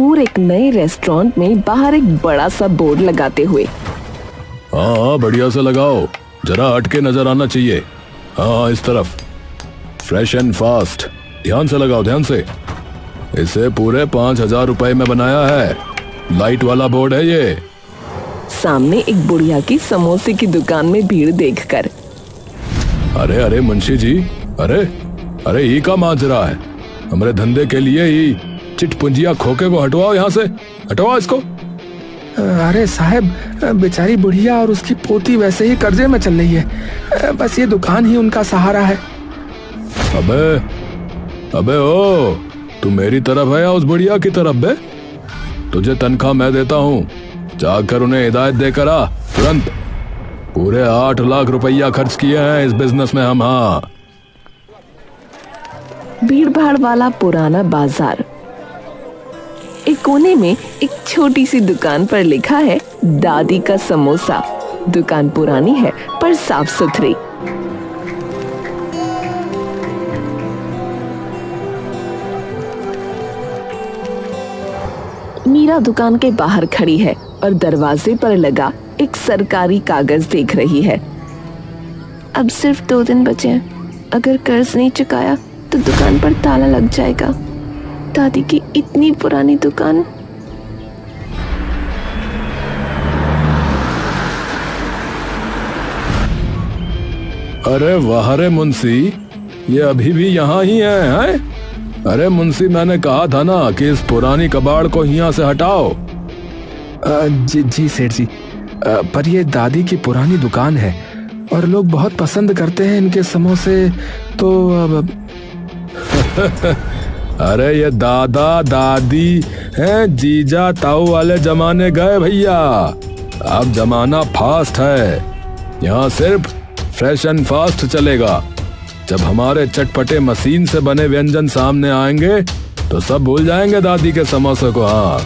पूरे एक नए रेस्टोरेंट में बाहर एक बड़ा सा बोर्ड लगाते हुए। हाँ बढ़िया से लगाओ, जरा हटके नजर आना चाहिए। हाँ इस तरफ, फ्रेश एंड फास्ट, ध्यान से लगाओ, ध्यान से। इसे पूरे 5,000 रुपए में बनाया है, लाइट वाला बोर्ड है ये। सामने एक बुढ़िया की समोसे की दुकान में भीड़ देखकर, अरे अरे मुंशी जी, अरे अरे ये का माजरा है? हमारे धंधे के लिए ही चिटपुंजिया खोके को हटवाओ, यहाँ से हटवाओ इसको। अरे साहब, बेचारी बुढ़िया और उसकी पोती वैसे ही कर्जे में चल रही है, बस ये दुकान ही उनका सहारा है। अबे अबे ओ, तू मेरी तरफ है या उस बुढ़िया की तरफ बे? तुझे तनख्वाह मैं देता हूँ, जाकर उन्हें हिदायत देकर आ तुरंत। पूरे 8 लाख रुपया खर्च किए हैं इस बिजनेस में हम। हाँ, भीड़ भाड़ वाला पुराना बाजार। एक कोने में एक छोटी सी दुकान पर लिखा है दादी का समोसा। दुकान पुरानी है पर साफ सुथरी। मीरा दुकान के बाहर खड़ी है और दरवाजे पर लगा एक सरकारी कागज देख रही है। अब सिर्फ 2 दिन बचे हैं, अगर कर्ज नहीं चुकाया तो दुकान पर ताला लग जाएगा। दादी की इतनी पुरानी दुकान। अरे वाह रे मुंशी, ये अभी भी यहाँ ही है? अरे मुंशी, मैंने कहा था ना कि इस पुरानी कबाड़ को यहाँ से हटाओ। जी सेठ जी, पर ये दादी की पुरानी दुकान है और लोग बहुत पसंद करते हैं इनके समोसे, तो अब अरे ये दादा दादी हैं, जीजा ताऊ वाले जमाने गए भैया। अब जमाना फास्ट है, यहाँ सिर्फ फ्रेश एंड फास्ट चलेगा। जब हमारे चटपटे मशीन से बने व्यंजन सामने आएंगे तो सब भूल जाएंगे दादी के समोसे को। हाँ,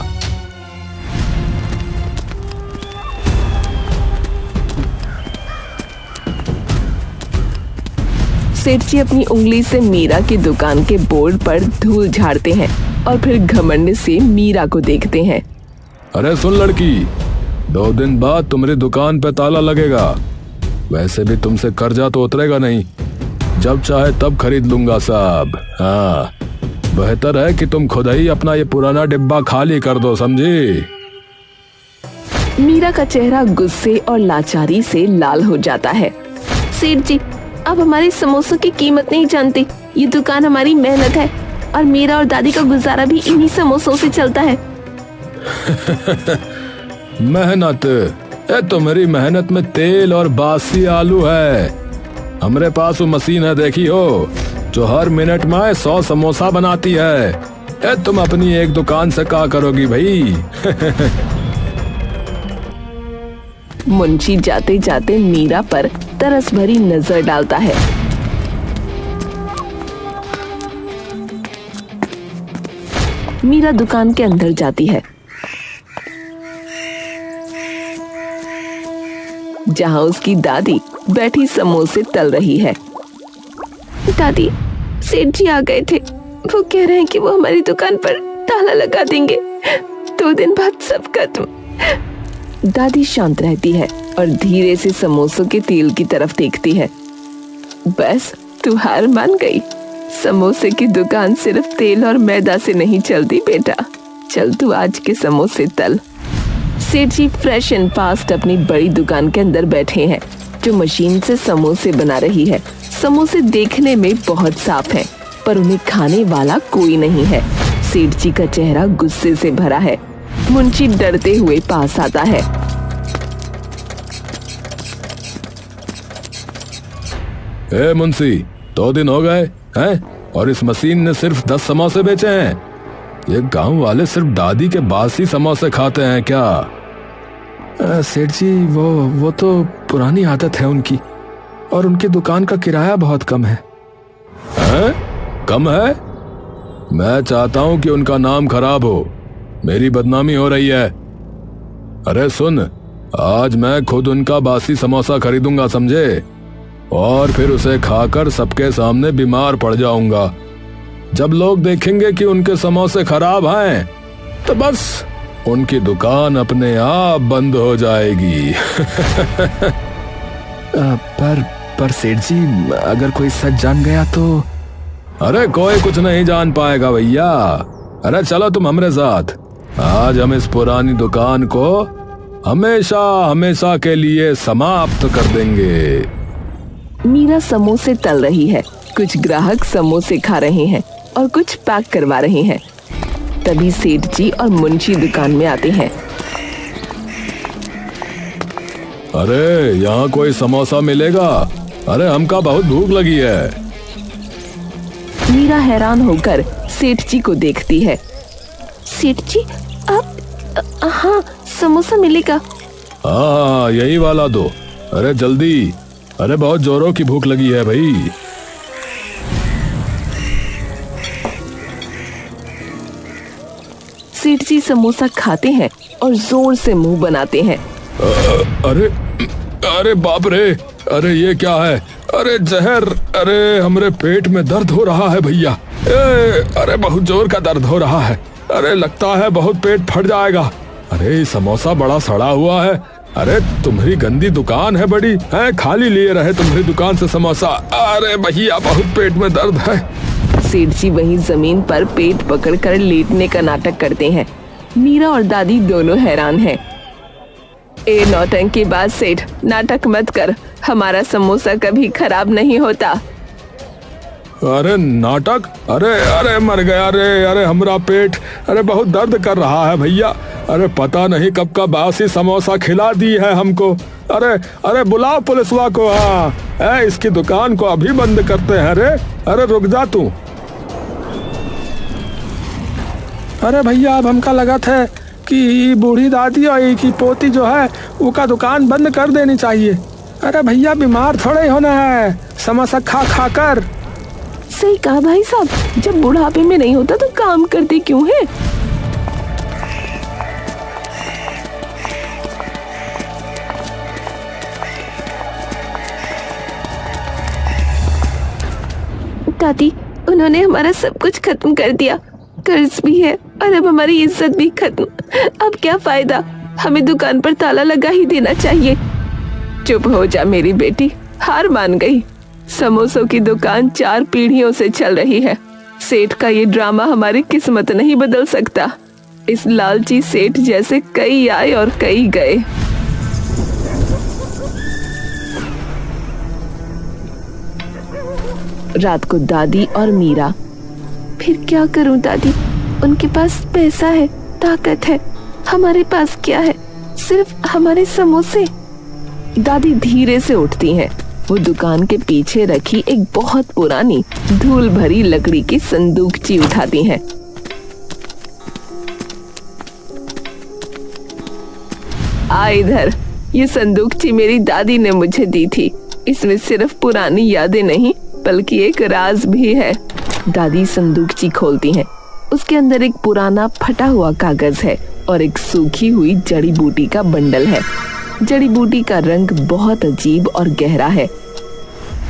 सेठ जी अपनी उंगली से मीरा की दुकान के बोर्ड पर धूल झाड़ते हैं और फिर घमंड से मीरा को देखते हैं। अरे सुन लड़की, 2 दिन बाद तुम्हारी दुकान पे ताला लगेगा। वैसे भी तुमसे कर्जा तो उतरेगा नहीं, जब चाहे तब खरीद लूंगा साहब। हाँ, बेहतर है कि तुम खुद ही अपना ये पुराना डिब्बा खाली कर दो, समझी? मीरा का चेहरा गुस्से और लाचारी से लाल हो जाता है। सेठ जी, आप हमारे समोसों की कीमत नहीं जानते। ये दुकान हमारी मेहनत है और मेरा और दादी का गुजारा भी इन्हीं समोसों से चलता है। मेहनत? तुम्हारी मेहनत में तेल और बासी आलू है। हमारे पास वो मशीन है, देखी हो, जो हर मिनट में 100 समोसा बनाती है। तुम अपनी एक दुकान से क्या करोगी भाई? मुंशी जाते जाते मीरा पर तरस भरी नजर डालता है। मीरा दुकान के अंदर जाती है, जहां उसकी दादी बैठी समोसे तल रही है। दादी, सेठ जी आ गए थे, वो कह रहे हैं कि वो हमारी दुकान पर ताला लगा देंगे। 2 दिन बाद सब खत्म। दादी शांत रहती है और धीरे से समोसों के तेल की तरफ देखती है। बस तू हार मान गई। समोसे की दुकान सिर्फ तेल और मैदा से नहीं चलती बेटा। चल तू आज के समोसे तल। सेठ जी फ्रेश एंड फास्ट अपनी बड़ी दुकान के अंदर बैठे हैं, जो मशीन से समोसे बना रही है। समोसे देखने में बहुत साफ हैं, पर उन्हें खाने वाला कोई नहीं है। सेठ जी का चेहरा गुस्से से भरा है। मुंशी डरते हुए पास आता है। ए मुंशी, 2 दिन हो गए हैं और इस मशीन ने सिर्फ 10 समोसे बेचे हैं। ये गांव वाले सिर्फ दादी के बासी समोसे खाते हैं क्या? सेठ जी, वो तो पुरानी आदत है उनकी, और उनकी दुकान का किराया बहुत कम है। कम है? मैं चाहता हूं कि उनका नाम खराब हो, मेरी बदनामी हो रही है। अरे सुन, आज मैं खुद उनका बासी समोसा खरीदूंगा, समझे? और फिर उसे खाकर सबके सामने बीमार पड़ जाऊंगा। जब लोग देखेंगे कि उनके समोसे खराब हैं, तो बस उनकी दुकान अपने आप बंद हो जाएगी। पर सेठ जी, अगर कोई सच जान गया तो? अरे कोई कुछ नहीं जान पाएगा भैया। अरे चलो तुम हमारे साथ। आज हम इस पुरानी दुकान को हमेशा हमेशा के लिए समाप्त कर देंगे। मीरा समोसे तल रही है। कुछ ग्राहक समोसे खा रहे हैं और कुछ पैक करवा रहे हैं। तभी सेठ जी और मुंशी दुकान में आते हैं। अरे यहाँ कोई समोसा मिलेगा? अरे हमका बहुत भूख लगी है। मीरा हैरान होकर सेठ जी को देखती है। सेठ जी, आप? हाँ, समोसा मिलेगा। हाँ, यही वाला दो। अरे जल्दी, अरे बहुत जोरों की भूख लगी है भाई। सेठ जी समोसा खाते हैं और जोर से मुंह बनाते हैं। अरे अरे बाप रे, अरे ये क्या है? अरे जहर! अरे हमरे पेट में दर्द हो रहा है भैया। अरे बहुत जोर का दर्द हो रहा है। अरे लगता है बहुत पेट फट जाएगा। अरे समोसा बड़ा सड़ा हुआ है। अरे तुम्हारी गंदी दुकान है बड़ी है, खाली लिए रहे तुम्हारी दुकान से समोसा। अरे भैया बहुत पेट में दर्द है। सेठ जी वहीं जमीन पर पेट पकड़कर लेटने का नाटक करते हैं। मीरा और दादी दोनों हैरान हैं। ए नौटंकी बाज सेठ, नाटक मत कर। हमारा समोसा कभी खराब नहीं होता। अरे नाटक? अरे अरे मर गया रे। अरे हमारा पेट अरे बहुत दर्द कर रहा है भैया। अरे पता नहीं कब का बासी समोसा खिला दी है हमको। अरे अरे बुलाओ पुलिसवा को। हाँ, इसकी दुकान को अभी बंद करते हैं। अरे रुक जा तू। अरे भैया, अब हमका लगा था कि बूढ़ी दादी और की पोती जो है उसका दुकान बंद कर देनी चाहिए। अरे भैया, बीमार थोड़े होना है समोसा खा खा कर। सही कहा भाई साहब, जब बुढ़ापे में नहीं होता तो काम करते क्यों है? दादी, उन्होंने हमारा सब कुछ खत्म कर दिया। कर्ज भी है और अब हमारी इज्जत भी खत्म। अब क्या फायदा? हमें दुकान पर ताला लगा ही देना चाहिए। चुप हो जा मेरी बेटी, हार मान गई। समोसों की दुकान 4 पीढ़ियों से चल रही है। सेठ का ये ड्रामा हमारी किस्मत नहीं बदल सकता। इस लालची सेठ जैसे कई आए और कई गए। रात को दादी और मीरा, फिर क्या करूं दादी? उनके पास पैसा है, ताकत है, हमारे पास क्या है? सिर्फ हमारे समोसे। दादी धीरे से उठती हैं। वो दुकान के पीछे रखी एक बहुत पुरानी धूल भरी लकड़ी की संदूकची उठाती हैं। आ इधर, ये संदूकची मेरी दादी ने मुझे दी थी। इसमें सिर्फ पुरानी यादें नहीं बल्कि एक राज भी है। दादी संदूकची खोलती हैं। उसके अंदर एक पुराना फटा हुआ कागज है और एक सूखी हुई जड़ी बूटी का बंडल है। जड़ी बूटी का रंग बहुत अजीब और गहरा है।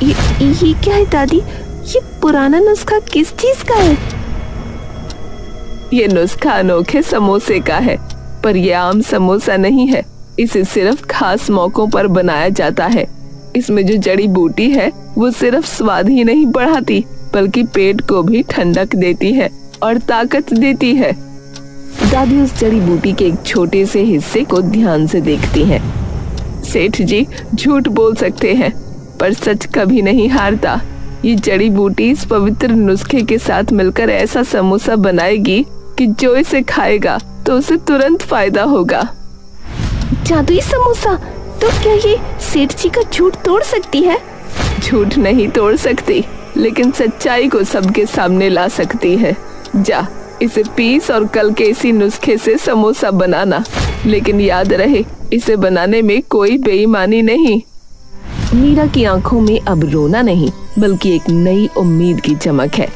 ये क्या है दादी? ये पुराना नुस्खा किस चीज का है? ये नुस्खा अनोखे समोसे का है, पर यह आम समोसा नहीं है। इसे सिर्फ खास मौकों पर बनाया जाता है। इसमें जो जड़ी बूटी है वो सिर्फ स्वाद ही नहीं बढ़ाती बल्कि पेट को भी ठंडक देती है और ताकत देती है। दादी उस जड़ी बूटी के एक छोटे से हिस्से को ध्यान से देखती हैं। सेठ जी झूठ बोल सकते हैं पर सच कभी नहीं हारता। ये जड़ी बूटी इस पवित्र नुस्खे के साथ मिलकर ऐसा समोसा बनाएगी कि जो इसे खाएगा तो उसे तुरंत फायदा होगा। जादुई समोसा? तो क्या ये सेठ जी का झूठ तोड़ सकती है? झूठ नहीं तोड़ सकती, लेकिन सच्चाई को सबके सामने ला सकती है। जा, इसे पीस और कल के इसी नुस्खे से समोसा बनाना। लेकिन याद रहे, इसे बनाने में कोई बेईमानी नहीं। मीरा की आंखों में अब रोना नहीं बल्कि एक नई उम्मीद की चमक है।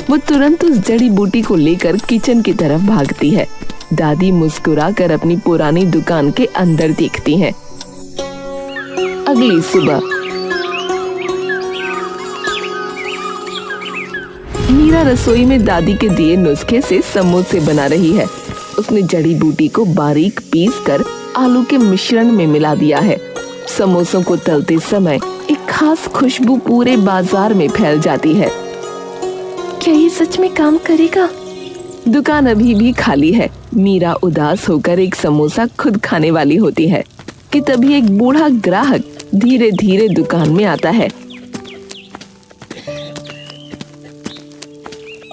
वो तुरंत उस जड़ी बूटी को लेकर किचन की तरफ भागती है। दादी मुस्कुराकर अपनी पुरानी दुकान के अंदर देखती हैं। अगली सुबह मीरा रसोई में दादी के दिए नुस्खे से समोसे बना रही है। उसने जड़ी बूटी को बारीक पीसकर आलू के मिश्रण में मिला दिया है। समोसों को तलते समय एक खास खुशबू पूरे बाजार में फैल जाती है। क्या ये सच में काम करेगा? दुकान अभी भी खाली है। मीरा उदास होकर एक समोसा खुद खाने वाली होती है कि तभी एक बूढ़ा ग्राहक धीरे धीरे दुकान में आता है।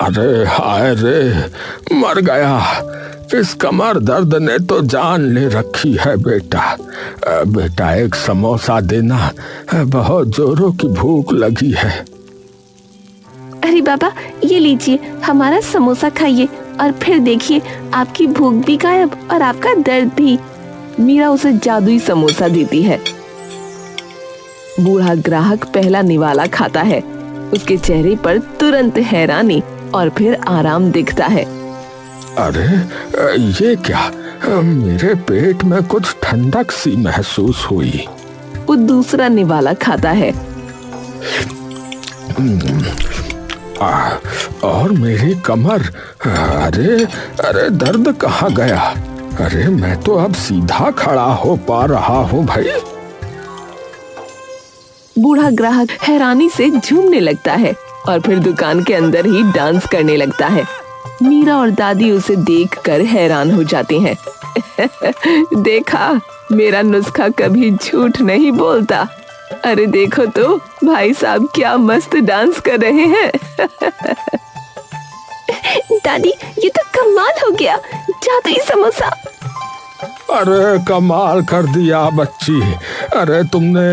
अरे हाय रे, मर गया। इस कमर दर्द ने तो जान ले रखी है बेटा। बेटा एक समोसा देना, बहुत जोरों की भूख लगी है। अरे बाबा, ये लीजिए, हमारा समोसा खाइए और फिर देखिए आपकी भूख भी गायब और आपका दर्द भी। मीरा उसे जादुई समोसा देती है। बूढ़ा ग्राहक पहला निवाला खाता है। उसके चेहरे पर तुरंत हैरानी और फिर आराम दिखता है। अरे ये क्या, मेरे पेट में कुछ ठंडक सी महसूस हुई। वो दूसरा निवाला खाता है। और मेरी कमर, अरे अरे दर्द कहाँ गया? अरे मैं तो अब सीधा खड़ा हो पा रहा हूँ भाई। बूढ़ा ग्राहक हैरानी से झूमने लगता है और फिर दुकान के अंदर ही डांस करने लगता है। मीरा और दादी उसे देखकर हैरान हो जाते हैं। देखा, मेरा नुस्खा कभी झूठ नहीं बोलता। अरे देखो तो भाई साहब क्या मस्त डांस कर रहे हैं। दादी, ये तो कमाल हो गया, जादुई समोसा। अरे कमाल कर दिया बच्ची। अरे तुमने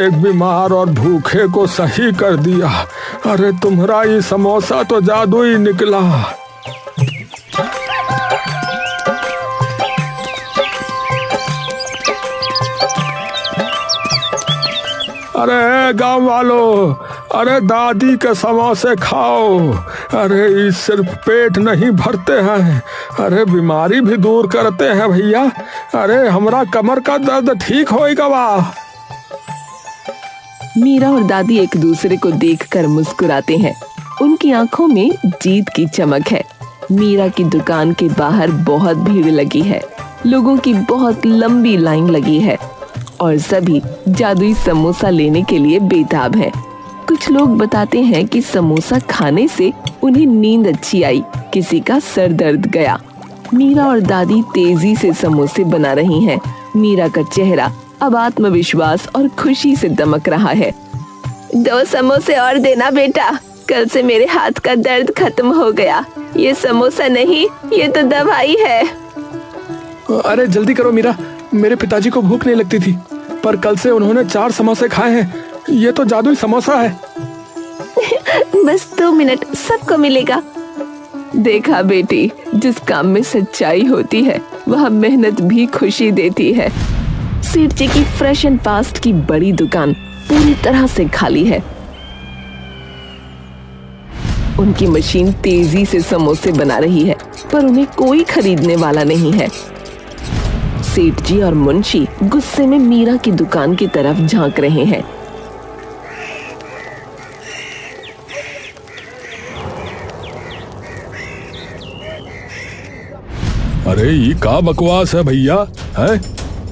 एक बीमार और भूखे को सही कर दिया। अरे तुम्हारा ये समोसा तो जादुई निकला। अरे गांव वालों, अरे दादी के समोसे खाओ। अरे ये सिर्फ पेट नहीं भरते हैं, अरे बीमारी भी दूर करते हैं भैया। अरे हमारा कमर का दर्द ठीक होएगा। वाह। मीरा और दादी एक दूसरे को देखकर मुस्कुराते हैं। उनकी आंखों में जीत की चमक है। मीरा की दुकान के बाहर बहुत भीड़ लगी है। लोगों की बहुत लंबी लाइन लगी है और सभी जादुई समोसा लेने के लिए बेताब हैं। कुछ लोग बताते हैं कि समोसा खाने से उन्हें नींद अच्छी आई, किसी का सर दर्द गया। मीरा और दादी तेजी से समोसे बना रही हैं। मीरा का चेहरा अब आत्मविश्वास और खुशी से दमक रहा है। 2 समोसे और देना बेटा, कल से मेरे हाथ का दर्द खत्म हो गया। ये समोसा नहीं, ये तो दवाई है। अरे जल्दी करो मीरा, मेरे पिताजी को भूख नहीं लगती थी, पर कल से उन्होंने 4 समोसे खाए हैं। ये तो जादुई समोसा है। बस 2 मिनट, सबको मिलेगा। देखा बेटी, जिस काम में सच्चाई होती है वह मेहनत भी खुशी देती है। सेठ जी की फ्रेश एंड फास्ट की बड़ी दुकान पूरी तरह से खाली है। उनकी मशीन तेजी से समोसे बना रही है, पर उन्हें कोई खरीदने वाला नहीं है। सेठ जी और मुंशी गुस्से में मीरा की दुकान की तरफ झांक रहे हैं। अरे ये का बकवास है भैया? है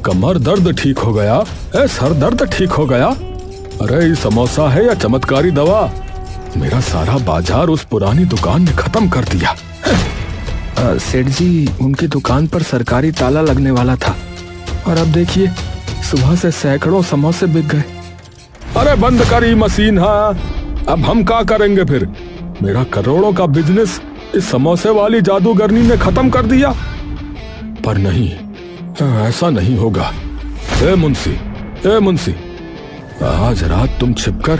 कमर दर्द ठीक हो गया है, सर दर्द ठीक हो गया। अरे ये समोसा है या चमत्कारी दवा? मेरा सारा बाजार उस पुरानी दुकान ने खत्म कर दिया। सेठ जी, उनकी दुकान पर सरकारी ताला लगने वाला था और अब देखिए सुबह से सैकड़ों समोसे बिक गए। अरे बंद करी मशीन। हाँ, अब हम क्या करेंगे फिर? मेरा करोड़ों का बिजनेस इस समोसे वाली जादूगरनी ने खत्म कर दिया। पर नहीं, ऐसा नहीं होगा। ए मुंशी, आज रात तुम छिपकर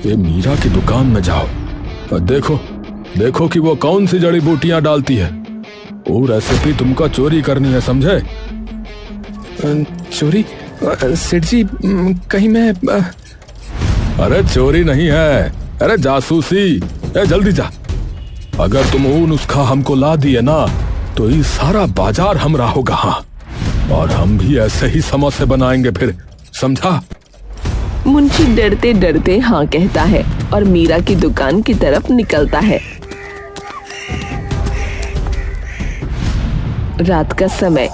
ये मीरा की दुकान में जाओ और देखो कि वो कौन सी जड़ी बूटियां डालती है। वो रेसिपी तुमको चोरी करनी है, समझे? चोरी? सेठ जी, कहीं मैं अरे चोरी नहीं है, अरे जासूसी। जल्दी जा। अगर तुम वो नुस्खा हमको ला दिए ना तो ये सारा बाजार हमरा होगा। हाँ, और हम भी ऐसे ही समोसे बनाएंगे फिर, समझा? मुंशी डरते डरते हाँ कहता है और मीरा की दुकान की तरफ निकलता है। रात का समय।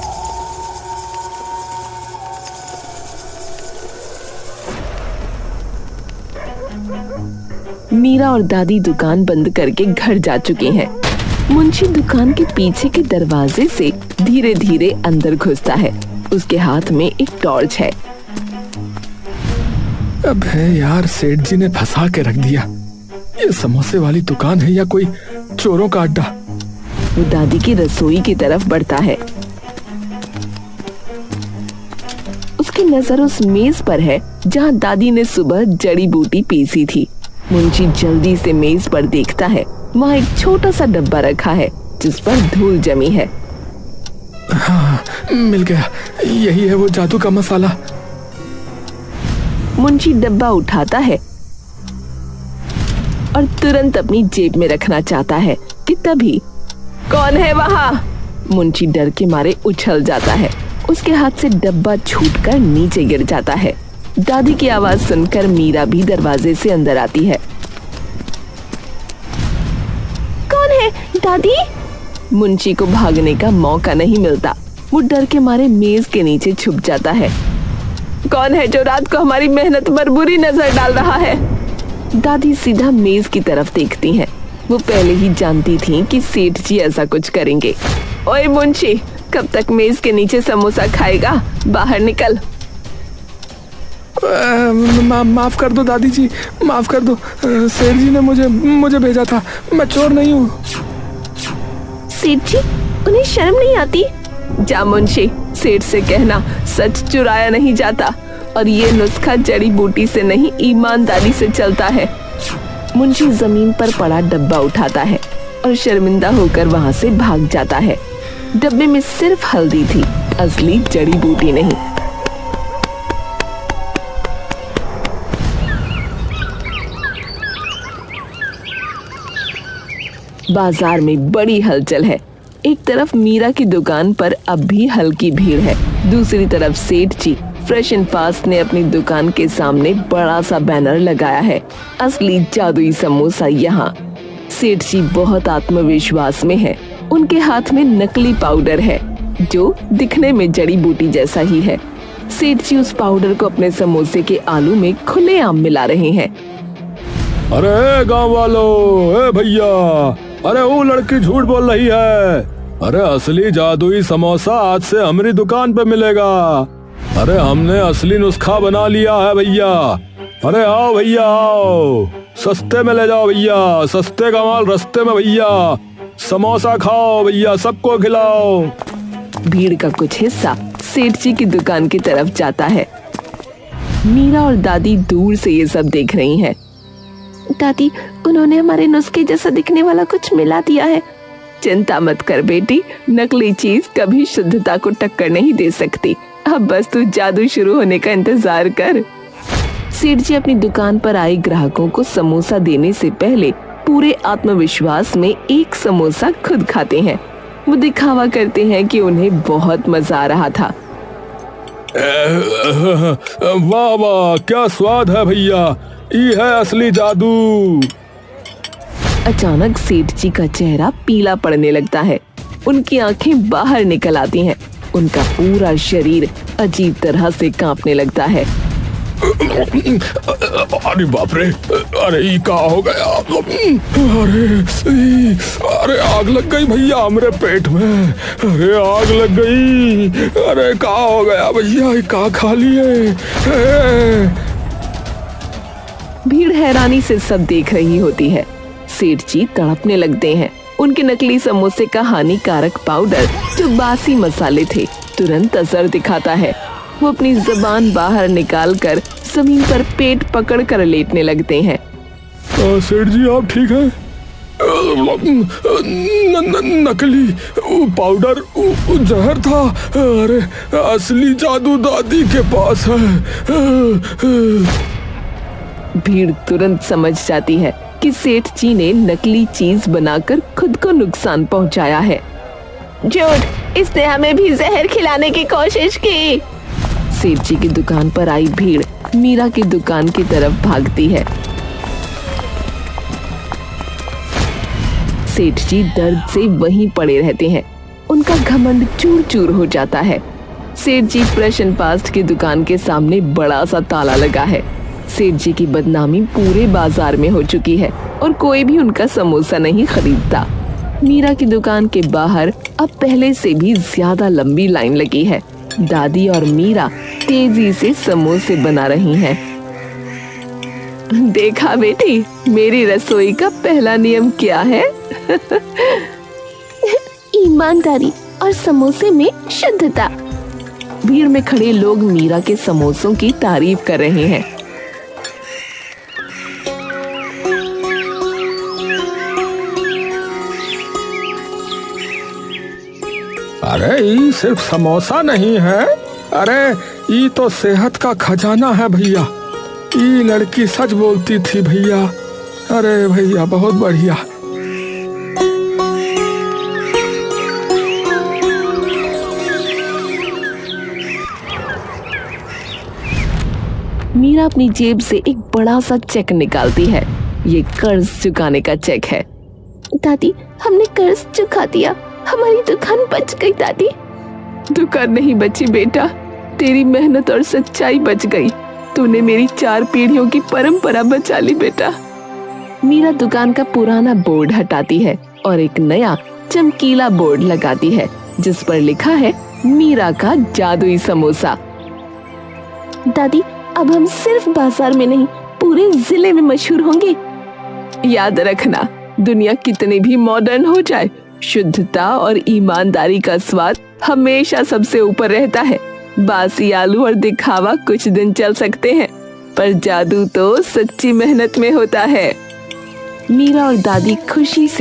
मीरा और दादी दुकान बंद करके घर जा चुके हैं। मुंशी दुकान के पीछे के दरवाजे से धीरे धीरे अंदर घुसता है। उसके हाथ में एक टॉर्च है। अबे यार, सेठ जी ने फंसा के रख दिया। ये समोसे वाली दुकान है या कोई चोरों का अड्डा? वो दादी की रसोई की तरफ बढ़ता है। उसकी नजर उस मेज पर है जहां दादी ने सुबह जड़ी बूटी पीसी थी। मुंशी जल्दी से मेज पर देखता है। वहाँ एक छोटा सा डब्बा रखा है जिस पर धूल जमी है। हाँ, मिल गया। यही है वो जादू का मसाला। मुंशी डब्बा उठाता है और तुरंत अपनी जेब में रखना चाहता है कि तभी कौन है वहाँ? मुंशी डर के मारे उछल जाता है। उसके हाथ से डब्बा छूटकर नीचे गिर जाता है। दादी की आवाज सुनकर मीरा भी दरवाजे से अंदर आती है। कौन है दादी? मुंशी को भागने का मौका नहीं मिलता। वो डर के मारे मेज के नीचे छुप जाता है। कौन है जो रात को हमारी मेहनत पर बुरी नजर डाल रहा है? दादी सीधा मेज की तरफ देखती हैं। वो पहले ही जानती थी कि सेठ जी ऐसा कुछ करेंगे। ओए मुंशी, कब तक मेज के नीचे समोसा खाएगा? बाहर निकल। माफ कर दो दादी जी, माफ कर दो। सेठ जी ने मुझे भेजा था। मैं चोर नहीं हूँ। सेठ जी, उन्हें शर्म नहीं आती? जा मुंशी, सेठ से कहना सच चुराया नहीं जाता और ये नुस्खा जड़ी बूटी से नहीं, ईमानदारी से चलता है। मुंशी जमीन पर पड़ा डब्बा उठाता है और शर्मिंदा होकर वहाँ से भाग जाता है। डब्बे में सिर्फ हल्दी थी, असली जड़ी बूटी नहीं। बाजार में बड़ी हलचल है। एक तरफ मीरा की दुकान पर अब भी हल्की भीड़ है। दूसरी तरफ सेठ जी फ्रेश एंड फास्ट ने अपनी दुकान के सामने बड़ा सा बैनर लगाया है, असली जादुई समोसा यहाँ। सेठ जी बहुत आत्मविश्वास में है। उनके हाथ में नकली पाउडर है जो दिखने में जड़ी बूटी जैसा ही है। सेठ जी उस पाउडर को अपने समोसे के आलू में खुलेआम मिला रहे हैं। अरे गांव वालों, भैया, अरे वो लड़की झूठ बोल रही है। अरे असली जादुई समोसा आज से हमारी दुकान पे मिलेगा। अरे हमने असली नुस्खा बना लिया है भैया। अरे आओ भैया आओ, सस्ते में ले जाओ भैया, सस्ते का माल रस्ते में भैया। समोसा खाओ भैया, सबको खिलाओ। भीड़ का कुछ हिस्सा सेठ जी की दुकान की तरफ जाता है। मीरा और दादी दूर से ये सब देख रही हैं। दादी, उन्होंने हमारे नुस्खे जैसा दिखने वाला कुछ मिला दिया है। चिंता मत कर बेटी, नकली चीज कभी शुद्धता को टक्कर नहीं दे सकती। अब बस तू जादू शुरू होने का इंतजार कर। सेठ जी अपनी दुकान पर आए ग्राहकों को समोसा देने से पहले पूरे आत्मविश्वास में एक समोसा खुद खाते हैं। वो दिखावा करते हैं कि उन्हें बहुत मजा आ रहा था। वाह वाह, क्या स्वाद है भैया, ये है असली जादू। अचानक सेठ जी का चेहरा पीला पड़ने लगता है। उनकी आंखें बाहर निकल आती हैं। उनका पूरा शरीर अजीब तरह से कांपने लगता है। अरे बाप रे, अरे ये क्या हो गया? अरे आग लग गई भैया मेरे पेट में। अरे आग लग गई। अरे क्या हो गया भैया, ये क्या खा लिए? भीड़ हैरानी से सब देख रही होती है। सेठ जी तड़पने लगते हैं। उनके नकली समोसे का हानिकारक पाउडर जो बासी मसाले थे तुरंत असर दिखाता है। वो अपनी जुबान बाहर निकालकर जमीन पर पेट पकड़ कर लेटने लगते हैं। सेठ जी आप ठीक हैं? नकली पाउडर जहर था। अरे असली जादू दादी के पास है। भीड़ तुरंत समझ जाती है कि सेठ जी ने नकली चीज बनाकर खुद को नुकसान पहुंचाया है। झूठ, इसने हमें भी जहर खिलाने की कोशिश की। सेठ जी की दुकान पर आई भीड़ मीरा की दुकान की तरफ भागती है। सेठ जी दर्द से वहीं पड़े रहते हैं। उनका घमंड चूर चूर हो जाता है। सेठ जी फ्रेश एंड फास्ट की दुकान के सामने बड़ा सा ताला लगा है। सेठ जी की बदनामी पूरे बाजार में हो चुकी है और कोई भी उनका समोसा नहीं खरीदता। मीरा की दुकान के बाहर अब पहले से भी ज्यादा लंबी लाइन लगी है। दादी और मीरा तेजी से समोसे बना रही हैं। देखा बेटी, मेरी रसोई का पहला नियम क्या है? ईमानदारी और समोसे में शुद्धता। भीड़ में खड़े लोग मीरा के समोसों की तारीफ कर रहे हैं। अरे ये सिर्फ समोसा नहीं है, अरे ये तो सेहत का खजाना है भैया। ये लड़की सच बोलती थी भैया। अरे भैया बहुत बढ़िया। मीरा अपनी जेब से एक बड़ा सा चेक निकालती है। ये कर्ज चुकाने का चेक है। दादी, हमने कर्ज चुका दिया, हमारी दुकान बच गई। दादी, दुकान नहीं बची बेटा, तेरी मेहनत और सच्चाई बच गई। तूने मेरी 4 पीढ़ियों की परंपरा बचा ली बेटा। मीरा दुकान का पुराना बोर्ड हटाती है और एक नया चमकीला बोर्ड लगाती है जिस पर लिखा है मीरा का जादुई समोसा। दादी, अब हम सिर्फ बाजार में नहीं पूरे जिले में मशहूर होंगे। याद रखना, दुनिया कितने भी मॉडर्न हो जाए, शुद्धता और ईमानदारी का स्वाद हमेशा सबसे ऊपर रहता है। बासी आलू और दिखावा कुछ दिन चल सकते हैं, पर जादू तो सच्ची मेहनत में होता है। मीरा और दादी खुशी से